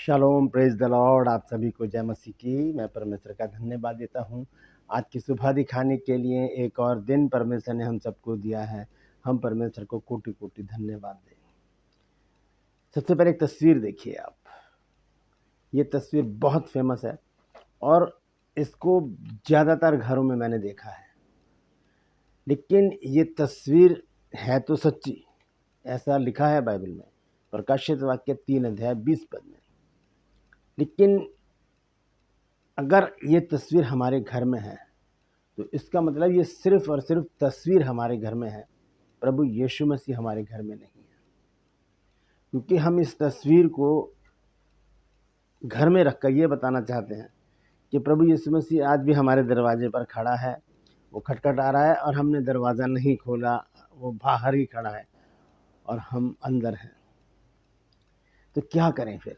Shalom, praise the Lord. आप सभी को जय मसीह की। मैं परमेश्वर का धन्यवाद देता हूँ आज की सुबह दिखाने के लिए। एक और दिन परमेश्वर ने हम सबको दिया है। हम परमेश्वर को कोटि कोटि धन्यवाद दें। सबसे पहले एक तस्वीर देखिए आप। ये तस्वीर बहुत फेमस है और इसको ज़्यादातर घरों में मैंने देखा है, लेकिन ये तस्वीर है तो सच्ची। ऐसा लिखा है बाइबल में, प्रकाशित वाक्य 3 अध्याय 20 पद में। लेकिन अगर ये तस्वीर हमारे घर में है तो इसका मतलब ये सिर्फ और सिर्फ तस्वीर हमारे घर में है, प्रभु यीशु मसीह हमारे घर में नहीं है। क्योंकि हम इस तस्वीर को घर में रखकर ये बताना चाहते हैं कि प्रभु यीशु मसीह आज भी हमारे दरवाजे पर खड़ा है। वो खटखटा रहा है और हमने दरवाज़ा नहीं खोला, वो बाहर ही खड़ा है और हम अंदर हैं। तो क्या करें फिर?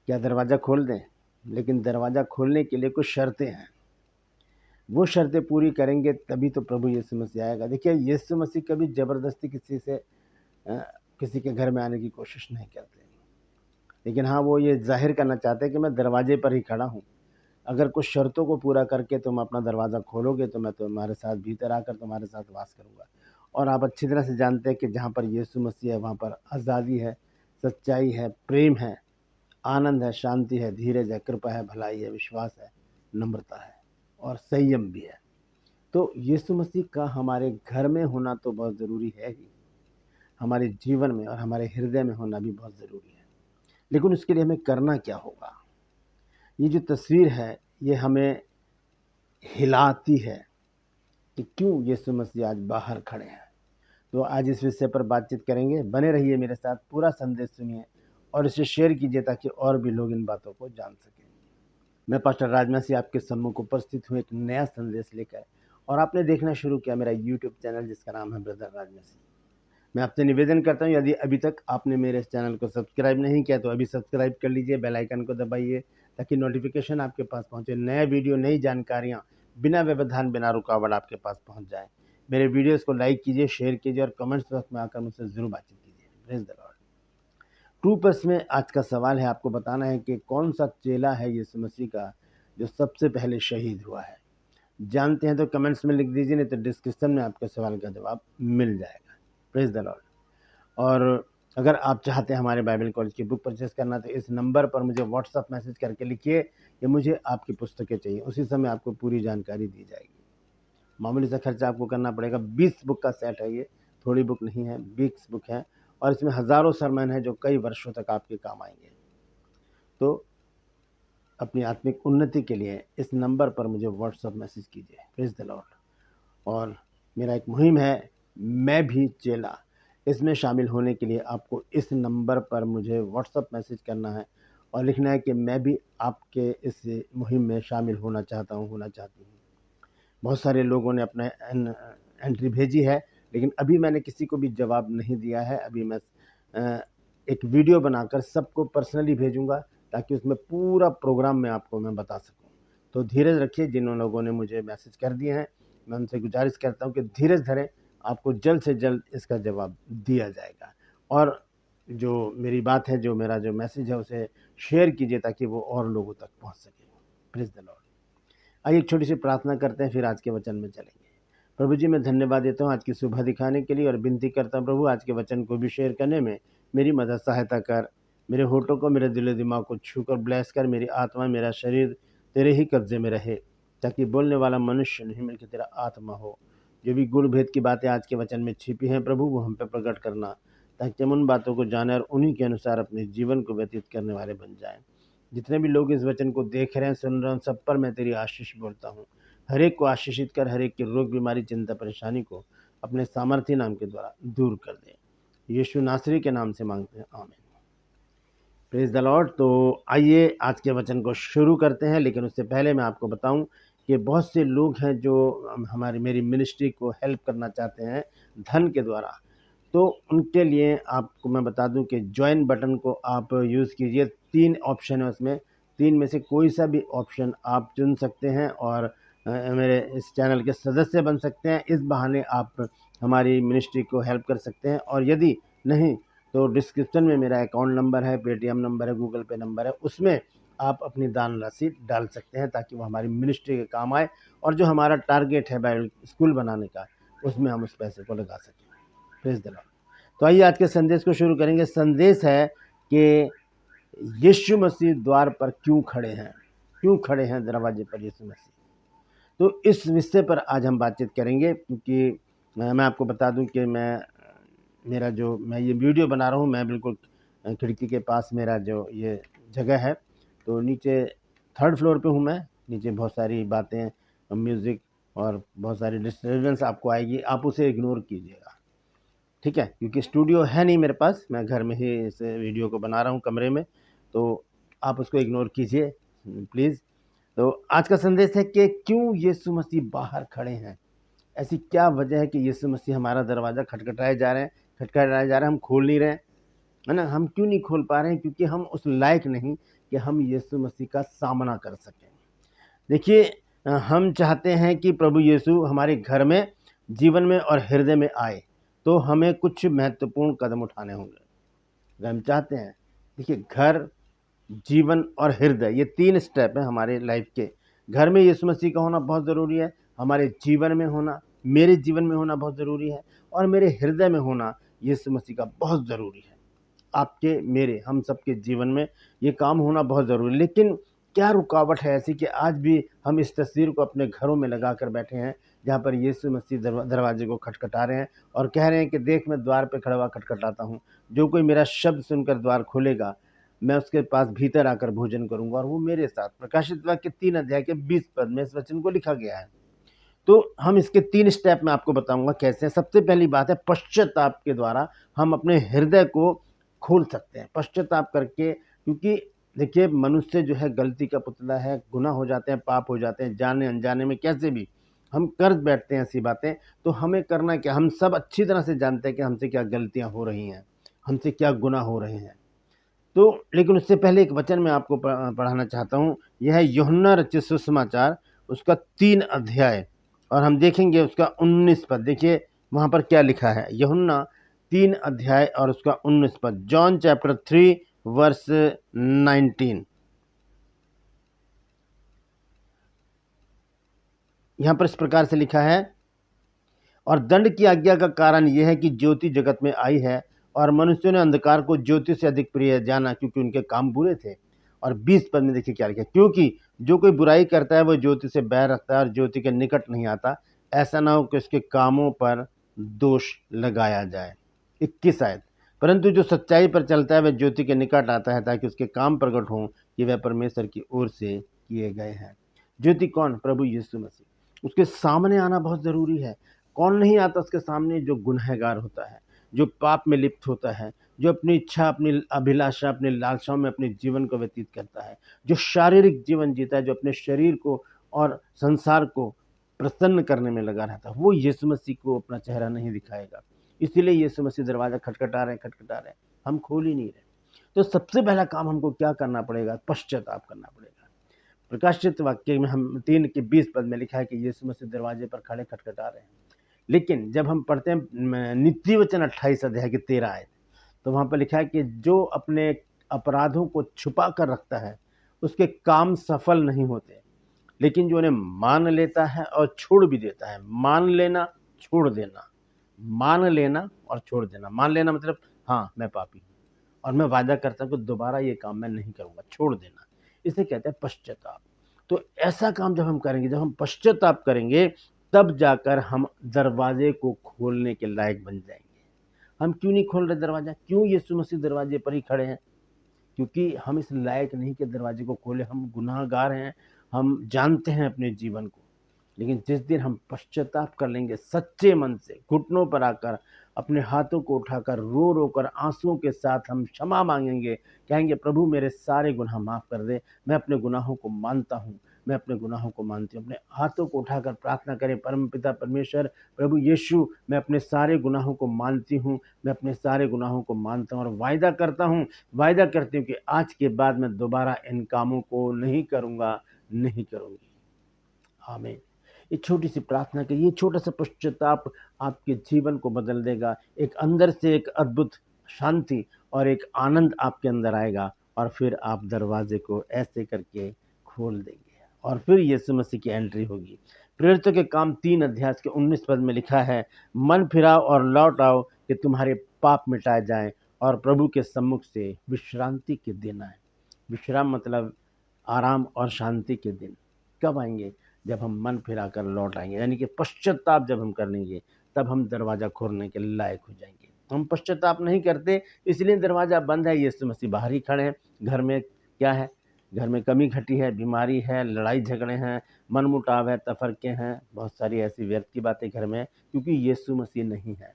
क्या दरवाज़ा खोल दें? लेकिन दरवाज़ा खोलने के लिए कुछ शर्तें हैं। वो शर्तें पूरी करेंगे तभी तो प्रभु यीशु मसीह आएगा। देखिए, यीशु मसीह कभी ज़बरदस्ती किसी के घर में आने की कोशिश नहीं करते, लेकिन हाँ, वो ये जाहिर करना चाहते हैं कि मैं दरवाजे पर ही खड़ा हूँ। अगर कुछ शर्तों को पूरा करके तुम अपना दरवाज़ा खोलोगे तो मैं तुम्हारे साथ भीतर आकर तुम्हारे साथ वास करूँगा। और आप अच्छी तरह से जानते हैं कि जहाँ पर यीशु मसीह है वहाँ पर आज़ादी है, सच्चाई है, प्रेम है, आनंद है, शांति है, धीरज है, कृपा है, भलाई है, विश्वास है, नम्रता है और संयम भी है। तो यीशु मसीह का हमारे घर में होना तो बहुत ज़रूरी है ही, हमारे जीवन में और हमारे हृदय में होना भी बहुत ज़रूरी है। लेकिन उसके लिए हमें करना क्या होगा? ये जो तस्वीर है ये हमें हिलाती है कि क्यों यीशु मसीह आज बाहर खड़े हैं। तो आज इस विषय पर बातचीत करेंगे। बने रहिए मेरे साथ, पूरा संदेश सुनिए और इसे शेयर कीजिए ताकि और भी लोग इन बातों को जान सकें। मैं पास्टर राजमसी आपके सम्मुख उपस्थित हूँ एक नया संदेश लेकर, और आपने देखना शुरू किया मेरा यूट्यूब चैनल जिसका नाम है ब्रदर राजमसी। मैं आपसे निवेदन करता हूँ, यदि अभी तक आपने मेरे इस चैनल को सब्सक्राइब नहीं किया तो अभी सब्सक्राइब कर लीजिए, बेल आइकन को दबाइए ताकि नोटिफिकेशन आपके पास पहुँचे। नया वीडियो, नई जानकारियाँ बिना व्यवधान, बिना रुकावट आपके पास पहुँच जाए। मेरे वीडियोज़ को लाइक कीजिए, शेयर कीजिए और कमेंट्स बॉक्स में आकर मुझसे ज़रूर बातचीत कीजिए। Praise the Lord. True purse में आज का सवाल है, आपको बताना है कि कौन सा चेला है यीशु मसीह का जो सबसे पहले शहीद हुआ है। जानते हैं तो कमेंट्स में लिख दीजिए, नहीं तो डिस्क्रिप्शन में आपके सवाल का जवाब मिल जाएगा। Praise the Lord. और अगर आप चाहते हैं हमारे बाइबल कॉलेज की बुक परचेस करना तो इस नंबर पर मुझे व्हाट्सअप मैसेज करके लिखिए कि मुझे आपकी पुस्तकें चाहिए। उसी समय आपको पूरी जानकारी दी जाएगी। मामूली सा खर्चा आपको करना पड़ेगा। 20 बुक का सेट है ये, थोड़ी बुक नहीं है, 20 बुक है और इसमें हज़ारों सरमन है जो कई वर्षों तक आपके काम आएंगे। तो अपनी आत्मिक उन्नति के लिए इस नंबर पर मुझे व्हाट्सअप मैसेज कीजिए। Praise the Lord. और मेरा एक मुहिम है, मैं भी चेला। इसमें शामिल होने के लिए आपको इस नंबर पर मुझे व्हाट्सअप मैसेज करना है और लिखना है कि मैं भी आपके इस मुहिम में शामिल होना चाहता हूँ, होना चाहती हूँ। बहुत सारे लोगों ने अपना एंट्री भेजी है, लेकिन अभी मैंने किसी को भी जवाब नहीं दिया है। अभी मैं एक वीडियो बनाकर सबको पर्सनली भेजूंगा ताकि उसमें पूरा प्रोग्राम में आपको मैं बता सकूं। तो धीरज रखिए। जिन लोगों ने मुझे मैसेज कर दिए हैं मैं उनसे गुजारिश करता हूं कि धीरज धरें, आपको जल्द से जल्द इसका जवाब दिया जाएगा। और जो मेरी बात है, जो मेरा जो मैसेज है उसे शेयर कीजिए ताकि वो और लोगों तक पहुँच सके। Praise the Lord. आइए एक छोटी सी प्रार्थना करते हैं, फिर आज के वचन में चलेंगे। प्रभु जी, मैं धन्यवाद देता हूँ आज की सुबह दिखाने के लिए और विनती करता हूँ प्रभु, आज के वचन को भी शेयर करने में मेरी मदद सहायता कर। मेरे होठों को, मेरे दिल दिमाग को छूकर ब्लेस कर। मेरी आत्मा, मेरा शरीर तेरे ही कब्जे में रहे, ताकि बोलने वाला मनुष्य नहीं बल्कि तेरा आत्मा हो। जो भी गुण भेद की बातें आज के वचन में छिपी हैं प्रभु, वो हम पे प्रकट करना, ताकि हम उन बातों को जाने और उन्हीं के अनुसार अपने जीवन को व्यतीत करने वाले बन जाएं। जितने भी लोग इस वचन को देख रहे हैं, सुन रहे हैं, सब पर मैं तेरी आशीष बोलता हूँ। हर एक को आशीषित कर, हर एक की रोग, बीमारी, चिंता, परेशानी को अपने सामर्थ्य नाम के द्वारा दूर कर दे। यीशु नासरी के नाम से मांगते हैं, आमीन। Praise the Lord. तो आइए आज के वचन को शुरू करते हैं, लेकिन उससे पहले मैं आपको बताऊं कि बहुत से लोग हैं जो मेरी मिनिस्ट्री को हेल्प करना चाहते हैं धन के द्वारा। तो उनके लिए आपको मैं बता दूं कि ज्वाइन बटन को आप यूज़ कीजिए। 3 ऑप्शन है उसमें, 3 में से कोई सा भी ऑप्शन आप चुन सकते हैं और मेरे इस चैनल के सदस्य बन सकते हैं। इस बहाने आप हमारी मिनिस्ट्री को हेल्प कर सकते हैं। और यदि नहीं तो डिस्क्रिप्शन में मेरा अकाउंट नंबर है, पेटीएम नंबर है, गूगल पे नंबर है, उसमें आप अपनी दान राशि डाल सकते हैं ताकि वो हमारी मिनिस्ट्री के काम आए और जो हमारा टारगेट है बाइबल स्कूल बनाने का, उसमें हम उस पैसे को लगा सकें। Praise the Lord. तो आइए आज के संदेश को शुरू करेंगे। संदेश है कि यीशु मसीह द्वार पर क्यों खड़े हैं, क्यों खड़े हैं दरवाजे पर यीशु मसीह। तो इस विषय पर आज हम बातचीत करेंगे, क्योंकि मैं आपको बता दूं कि मैं ये वीडियो बना रहा हूँ, मैं बिल्कुल खिड़की के पास मेरा जो ये जगह है, तो नीचे 3rd फ्लोर पे हूँ मैं। नीचे बहुत सारी बातें, म्यूज़िक और बहुत सारी डिस्टर्बेंस आपको आएगी, आप उसे इग्नोर कीजिएगा, ठीक है, क्योंकि स्टूडियो है नहीं मेरे पास, मैं घर में ही इस वीडियो को बना रहा हूँ कमरे में, तो आप उसको इग्नोर कीजिए प्लीज़। तो आज का संदेश है कि क्यों यीशु मसीह बाहर खड़े हैं। ऐसी क्या वजह है कि यीशु मसीह हमारा दरवाज़ा खटखटाए जा रहे हैं, हम खोल नहीं रहे हैं, है ना। हम क्यों नहीं खोल पा रहे हैं? क्योंकि हम उस लायक नहीं कि हम यीशु मसीह का सामना कर सकें। देखिए, हम चाहते हैं कि प्रभु यीशु हमारे घर में, जीवन में और हृदय में आए, तो हमें कुछ महत्वपूर्ण कदम उठाने होंगे। अगर हम चाहते हैं, देखिए, घर, जीवन और हृदय, ये 3 स्टेप हैं हमारे लाइफ के। घर में यीशु मसीह का होना बहुत ज़रूरी है, हमारे जीवन में होना, मेरे जीवन में होना बहुत ज़रूरी है, और मेरे हृदय में होना यीशु मसीह का बहुत ज़रूरी है। आपके, मेरे, हम सबके जीवन में ये काम होना बहुत ज़रूरी है। लेकिन क्या रुकावट है ऐसी कि आज भी हम इस तस्वीर को अपने घरों में लगा कर बैठे हैं, जहाँ पर यीशु मसीह दरवाजे को खटखटा रहे हैं और कह रहे हैं कि देख, मैं द्वार पे खड़ा हुआ खटखटाता हूँ, जो कोई मेरा शब्द सुनकर द्वार खोलेगा, मैं उसके पास भीतर आकर भोजन करूंगा और वो मेरे साथ। प्रकाशित वाक्य 3 अध्याय के 20 पद में इस वचन को लिखा गया है। तो हम इसके 3 स्टेप में आपको बताऊंगा कैसे। सबसे पहली बात है, पश्चाताप के द्वारा हम अपने हृदय को खोल सकते हैं, पश्चाताप करके। क्योंकि देखिए, मनुष्य जो है गलती का पुतला है, गुनाह हो जाते हैं, पाप हो जाते हैं, जाने अनजाने में कैसे भी हम कर बैठते हैं ऐसी बातें। तो हमें करना क्या, हम सब अच्छी तरह से जानते हैं कि हमसे क्या गलतियां हो रही हैं, हमसे क्या गुनाह हो रहे हैं। तो लेकिन उससे पहले एक वचन मैं आपको पढ़ाना चाहता हूँ। यह है यूहन्ना रचित सुसमाचार, उसका 3 अध्याय, और हम देखेंगे उसका 19 पद। देखिए वहाँ पर क्या लिखा है, यूहन्ना 3 अध्याय और उसका 19 पद। John chapter 3 verse 19। यहाँ पर इस प्रकार से लिखा है, और दंड की आज्ञा का कारण यह है कि ज्योति जगत में आई है और मनुष्यों ने अंधकार को ज्योति से अधिक प्रिय जाना, क्योंकि उनके काम बुरे थे। और 20 पद में देखिए क्या लिखा है, क्योंकि जो कोई बुराई करता है वह ज्योति से बैर रखता है और ज्योति के निकट नहीं आता, ऐसा ना हो कि उसके कामों पर दोष लगाया जाए। 21 आयत, परंतु जो सच्चाई पर चलता है वह ज्योति के निकट आता है, ताकि उसके काम प्रकट हों कि वह परमेश्वर की ओर से किए गए हैं। ज्योति कौन? प्रभु यीशु मसीह। उसके सामने आना बहुत ज़रूरी है। कौन नहीं आता उसके सामने? जो गुनहगार होता है, जो पाप में लिप्त होता है, जो अपनी इच्छा, अपनी अभिलाषा, अपनी लालसाओं में अपने जीवन को व्यतीत करता है, जो शारीरिक जीवन जीता है, जो अपने शरीर को और संसार को प्रसन्न करने में लगा रहता है, वो यीशु मसीह को अपना चेहरा नहीं दिखाएगा। इसीलिए यीशु मसीह दरवाज़ा खटखटा रहे हैं, हम खोल ही नहीं रहे। तो सबसे पहला काम हमको क्या करना पड़ेगा? पश्चाताप करना पड़ेगा। प्रकाशित वाक्य में हम 3 के 20 पद में लिखा है कि यीशु मसीह दरवाजे पर खड़े खटखटा रहे हैं। लेकिन जब हम पढ़ते हैं नीति वचन 28 अध्याय के 13 आयत, तो वहाँ पर लिखा है कि जो अपने अपराधों को छुपा कर रखता है उसके काम सफल नहीं होते, लेकिन जो उन्हें मान लेता है और छोड़ भी देता है। मान लेना, छोड़ देना, मान लेना और छोड़ देना। मान लेना मतलब हाँ, मैं पापी हूँ और मैं वादा करता हूँ कि दोबारा ये काम मैं नहीं करूँगा, छोड़ देना। इसे कहते हैं पश्चाताप। तो ऐसा काम जब हम करेंगे, जब हम पश्चाताप करेंगे, तब जाकर हम दरवाजे को खोलने के लायक बन जाएंगे। हम क्यों नहीं खोल रहे दरवाजा? क्यों यीशु मसीह दरवाजे पर ही खड़े हैं? क्योंकि हम इस लायक नहीं कि दरवाजे को खोले। हम गुनाहगार हैं, हम जानते हैं अपने जीवन को। लेकिन जिस दिन हम पश्चाताप कर लेंगे, सच्चे मन से घुटनों पर आकर, अपने हाथों को उठाकर, रो रो कर, आंसुओं के साथ हम क्षमा मांगेंगे, कहेंगे प्रभु मेरे सारे गुनाह माफ़ कर दे, मैं अपने गुनाहों को मानता हूँ, मैं अपने गुनाहों को मानती हूँ। अपने हाथों को उठाकर प्रार्थना करें, परमपिता परमेश्वर, प्रभु यीशु, मैं अपने सारे गुनाहों को मानती हूँ, मैं अपने सारे गुनाहों को मानता हूँ और वायदा करता हूँ, वायदा करती हूँ कि आज के बाद मैं दोबारा इन कामों को नहीं करूँगा, नहीं करूँगी। आमीन। ये छोटी सी प्रार्थना के, ये छोटा सा पश्चाताप आपके जीवन को बदल देगा। एक अंदर से एक अद्भुत शांति और एक आनंद आपके अंदर आएगा और फिर आप दरवाजे को ऐसे करके खोल देंगे और फिर यीशु मसीह की एंट्री होगी। प्रेरितों के काम 3 अध्याय के 19 पद में लिखा है, मन फिराओ और लौट आओ कि तुम्हारे पाप मिटाए जाएं और प्रभु के सम्मुख से विश्रांति के दिन आए। विश्राम मतलब आराम और शांति के दिन कब आएंगे? जब हम मन फिराकर लौट आएंगे, यानी कि पश्चाताप जब हम कर लेंगे तब हम दरवाज़ा खोलने के लायक हो जाएंगे। हम पश्चाताप नहीं करते, इसलिए दरवाज़ा बंद है। यीशु मसीह बाहर ही खड़े हैं। घर में क्या है? घर में कमी घटी है, बीमारी है, लड़ाई झगड़े हैं, मनमुटाव है, तफरके हैं, बहुत सारी ऐसी व्यर्थ की बातें घर में, क्योंकि यीशु मसीह नहीं है।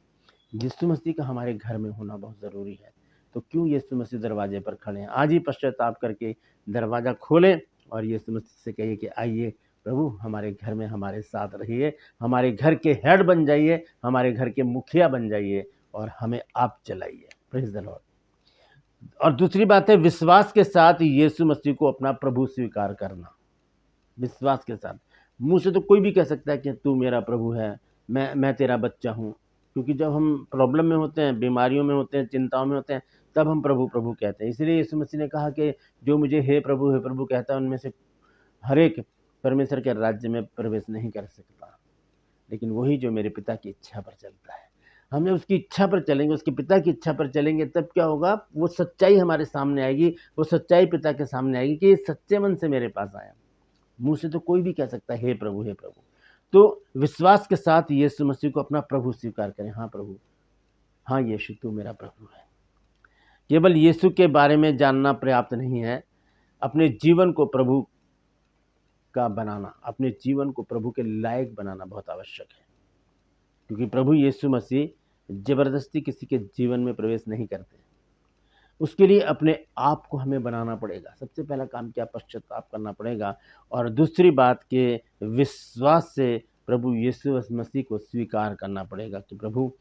यीशु मसीह का हमारे घर में होना बहुत ज़रूरी है। तो क्यों यीशु मसीह दरवाजे पर खड़े हैं? आज ही पश्चाताप करके दरवाज़ा खोलें और यीशु मसीह से कहिए कि आइए प्रभु, हमारे घर में हमारे साथ रहिए, हमारे घर के हेड बन जाइए, हमारे घर के मुखिया बन जाइए और हमें आप चलाइए। Praise the Lord. और दूसरी बात है, विश्वास के साथ यीशु मसीह को अपना प्रभु स्वीकार करना। विश्वास के साथ। मुँह से तो कोई भी कह सकता है कि तू मेरा प्रभु है, मैं तेरा बच्चा हूँ, क्योंकि जब हम प्रॉब्लम में होते हैं, बीमारियों में होते हैं, चिंताओं में होते हैं, तब हम प्रभु प्रभु कहते हैं। इसलिए यीशु मसीह ने कहा कि जो मुझे हे प्रभु कहता है, उनमें से हर एक परमेश्वर के राज्य में प्रवेश नहीं कर सकता, लेकिन वही जो मेरे पिता की इच्छा पर चलता है। हम जब उसकी इच्छा पर चलेंगे, उसके पिता की इच्छा पर चलेंगे, तब क्या होगा? वो सच्चाई हमारे सामने आएगी, वो सच्चाई पिता के सामने आएगी कि ये सच्चे मन से मेरे पास आया। मुँह से तो कोई भी कह सकता है हे प्रभु, हे प्रभु। तो विश्वास के साथ यीशु मसीह को अपना प्रभु स्वीकार करें। हाँ प्रभु, हाँ यीशु, तू मेरा प्रभु है। केवल यीशु के बारे में जानना पर्याप्त नहीं है, अपने जीवन को प्रभु का बनाना, अपने जीवन को प्रभु के लायक बनाना बहुत आवश्यक है, क्योंकि प्रभु यीशु मसीह जबरदस्ती किसी के जीवन में प्रवेश नहीं करते। उसके लिए अपने आप को हमें बनाना पड़ेगा। सबसे पहला काम क्या? पश्चाताप करना पड़ेगा। और दूसरी बात के विश्वास से प्रभु यीशु मसीह को स्वीकार करना पड़ेगा कि प्रभु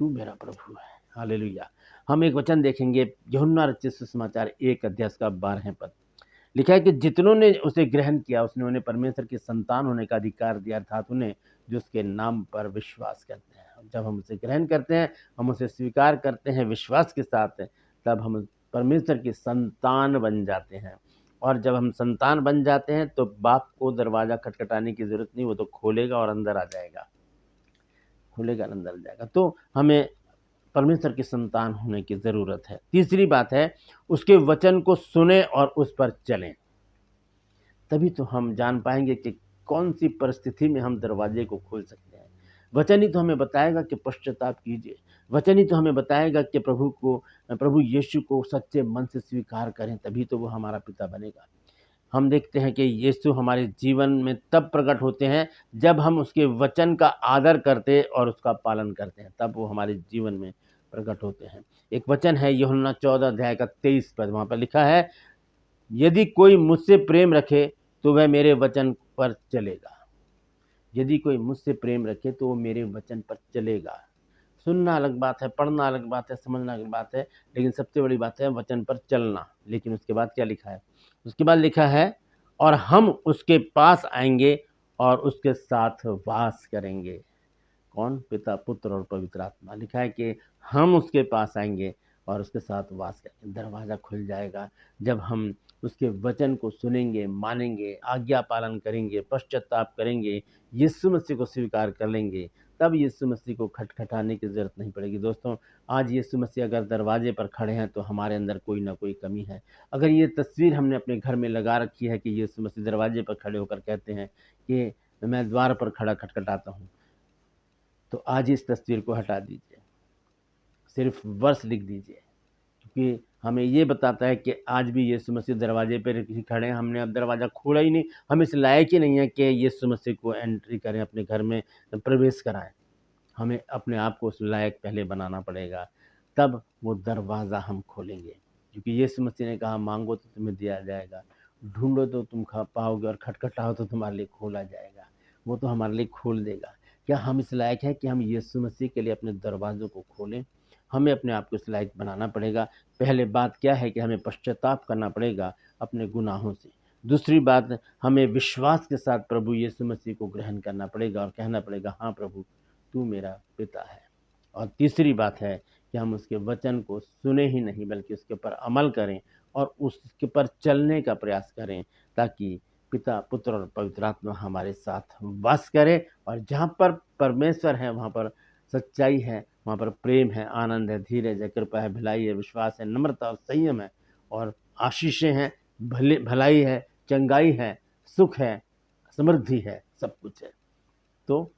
तू मेरा प्रभु है। हालेलुया। हम एक वचन देखेंगे, यूहन्ना रचित सुसमाचार 1 अध्याय का 12 पद। लिखा है कि जितनों ने उसे ग्रहण किया, उसने उन्हें परमेश्वर की संतान होने का अधिकार दिया, अर्थात उन्हें जो उसके नाम पर विश्वास करते हैं। जब हम उसे ग्रहण करते हैं, हम उसे स्वीकार करते हैं विश्वास के साथ, तब हम परमेश्वर की संतान बन जाते हैं। और जब हम संतान बन जाते हैं तो बाप को दरवाज़ा खटखटाने की ज़रूरत नहीं, वो तो खोलेगा और अंदर आ जाएगा, खोलेगा और अंदर आ जाएगा। तो हमें परमेश्वर की संतान होने की ज़रूरत है। तीसरी बात है, उसके वचन को सुने और उस पर चलें। तभी तो हम जान पाएंगे कि कौन सी परिस्थिति में हम दरवाजे को खोल सकते हैं। वचन ही तो हमें बताएगा कि पश्चाताप कीजिए। वचन ही तो हमें बताएगा कि प्रभु यीशु को सच्चे मन से स्वीकार करें, तभी तो वो हमारा पिता बनेगा। हम देखते हैं कि यीशु हमारे जीवन में तब प्रकट होते हैं जब हम उसके वचन का आदर करते और उसका पालन करते हैं, तब वो हमारे जीवन में प्रकट होते हैं। एक वचन है यूहन्ना 14 अध्याय का 23 पद, वहाँ पर लिखा है, यदि कोई मुझसे प्रेम रखे तो वह मेरे वचन पर चलेगा। यदि कोई मुझसे प्रेम रखे तो वो मेरे वचन पर चलेगा। सुनना अलग बात है, पढ़ना अलग बात है, समझना अलग बात है, लेकिन सबसे बड़ी बात है वचन पर चलना। लेकिन उसके बाद क्या लिखा है? उसके बाद लिखा है, और हम उसके पास आएंगे और उसके साथ वास करेंगे। कौन? पिता, पुत्र और पवित्र आत्मा। लिखा है कि हम उसके पास आएंगे और उसके साथ वास करेंगे। दरवाज़ा खुल जाएगा जब हम उसके वचन को सुनेंगे, मानेंगे, आज्ञा पालन करेंगे, पश्चाताप करेंगे, यीशु मसीह को स्वीकार कर लेंगे, तब यीशु मसीह को खटखटाने की ज़रूरत नहीं पड़ेगी। दोस्तों, आज यीशु मसीह अगर दरवाजे पर खड़े हैं तो हमारे अंदर कोई ना कोई कमी है। अगर ये तस्वीर हमने अपने घर में लगा रखी है कि यीशु मसीह दरवाजे पर खड़े होकर कहते हैं कि मैं द्वार पर खड़ा खटखटाता हूँ, तो आज इस तस्वीर को हटा दीजिए, सिर्फ वर्ष लिख दीजिए, क्योंकि हमें ये बताता है कि आज भी यीशु मसीह दरवाजे पर ही खड़े हैं। हमने अब दरवाज़ा खोला ही नहीं, हम इस लायक ही नहीं है कि यीशु मसीह को एंट्री करें, अपने घर में प्रवेश कराएं। हमें अपने आप को उस लायक पहले बनाना पड़ेगा, तब वो दरवाज़ा हम खोलेंगे। क्योंकि यीशु मसीह ने कहा, मांगो तो तुम्हें दिया जाएगा, ढूंढो तो तुम पाओगे, और खटखटाओ तो तुम्हारे लिए खोला जाएगा। वो तो हमारे लिए खोल देगा। क्या हम इस लायक हैं कि हम यीशु मसीह के लिए अपने दरवाज़ों को खोलें? हमें अपने आप को इस लायक बनाना पड़ेगा। पहले बात क्या है कि हमें पश्चाताप करना पड़ेगा अपने गुनाहों से। दूसरी बात, हमें विश्वास के साथ प्रभु यीशु मसीह को ग्रहण करना पड़ेगा और कहना पड़ेगा, हाँ प्रभु, तू मेरा पिता है। और तीसरी बात है कि हम उसके वचन को सुने ही नहीं बल्कि उसके ऊपर अमल करें और उसके पर चलने का प्रयास करें, ताकि पिता, पुत्र और पवित्र आत्मा हमारे साथ वास करे। और जहाँ पर परमेश्वर है वहाँ पर सच्चाई है, वहाँ पर प्रेम है, आनंद है, धीरज है, कृपा है, भलाई है, विश्वास है, नम्रता और संयम है, और आशीषें हैं, भलाई है, चंगाई है, सुख है, समृद्धि है, सब कुछ है। तो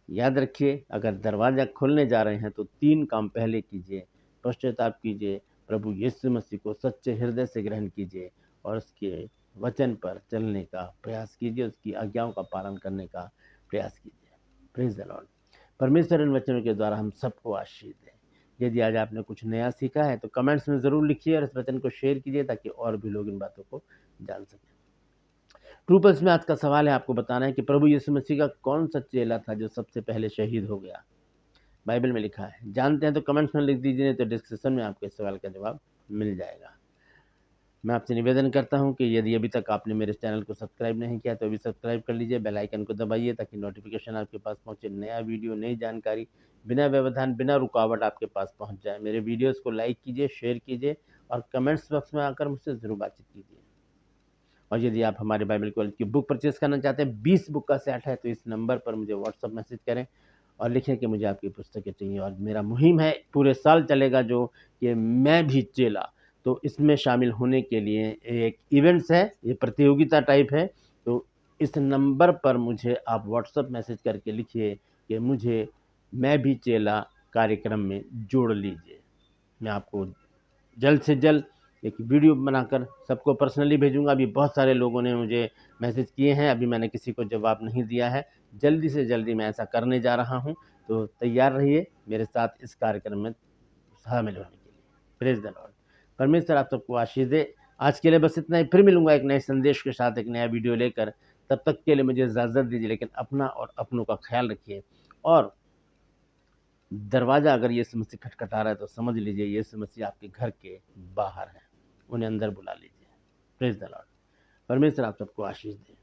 याद रखिए, अगर दरवाज़ा खोलने जा रहे हैं तो 3 काम पहले कीजिए। पश्चाताप कीजिए, प्रभु यीशु मसीह को सच्चे हृदय से ग्रहण कीजिए और उसके वचन पर चलने का प्रयास कीजिए, उसकी आज्ञाओं का पालन करने का प्रयास कीजिए। Praise the Lord. परमेश्वर इन वचनों के द्वारा हम सबको आशीष दें। यदि आज आपने कुछ नया सीखा है तो कमेंट्स में ज़रूर लिखिए और इस वचन को शेयर कीजिए, ताकि और भी लोग इन बातों को जान सकें। ट्रू पल्स में आज का सवाल है, आपको बताना है कि प्रभु यीशु मसीह का कौन सा चेला था जो सबसे पहले शहीद हो गया? बाइबल में लिखा है। जानते हैं तो कमेंट्स में लिख दीजिए, नहीं तो डिस्क्रिप्शन में आपके सवाल का जवाब मिल जाएगा। मैं आपसे निवेदन करता हूं कि यदि अभी तक आपने मेरे चैनल को सब्सक्राइब नहीं किया तो अभी सब्सक्राइब कर लीजिए, बेल आइकन को दबाइए, ताकि नोटिफिकेशन आपके पास पहुंचे, नया वीडियो, नई जानकारी बिना व्यवधान, बिना रुकावट आपके पास पहुंच जाए। मेरे वीडियोस को लाइक कीजिए, शेयर कीजिए और कमेंट्स बॉक्स में आकर मुझसे ज़रूर बातचीत कीजिए। और यदि आप हमारे बाइबल कॉलेज की बुक परचेस करना चाहते हैं, 20 बुक का सेट है, तो इस नंबर पर मुझे व्हाट्सअप मैसेज करें और लिखें कि मुझे आपकी पुस्तकें चाहिए। और मेरा मुहिम है, पूरे साल चलेगा, जो कि मैं भी चेला, तो इसमें शामिल होने के लिए एक इवेंट्स है, ये प्रतियोगिता टाइप है। तो इस नंबर पर मुझे आप व्हाट्सअप मैसेज करके लिखिए कि मुझे मैं भी चेला कार्यक्रम में जोड़ लीजिए। मैं आपको जल्द से जल्द एक वीडियो बनाकर सबको पर्सनली भेजूंगा। अभी बहुत सारे लोगों ने मुझे मैसेज किए हैं, अभी मैंने किसी को जवाब नहीं दिया है। जल्दी से जल्दी मैं ऐसा करने जा रहा हूं, तो तैयार रहिए मेरे साथ इस कार्यक्रम में शामिल होने के लिए। Praise the Lord. परमेश्वर आप सबको आशीष दे। आज के लिए बस इतना ही, फिर मिलूंगा एक नए संदेश के साथ, एक नया वीडियो लेकर। तब तक के लिए मुझे इजाज़त दीजिए, लेकिन अपना और अपनों का ख्याल रखिए। और दरवाज़ा अगर यीशु मसीह खटखटा रहा है तो समझ लीजिए यीशु मसीह आपके घर के बाहर है, उन्हें अंदर बुला लीजिए। Praise the Lord. परमेश्वर आप सबको आशीष दे।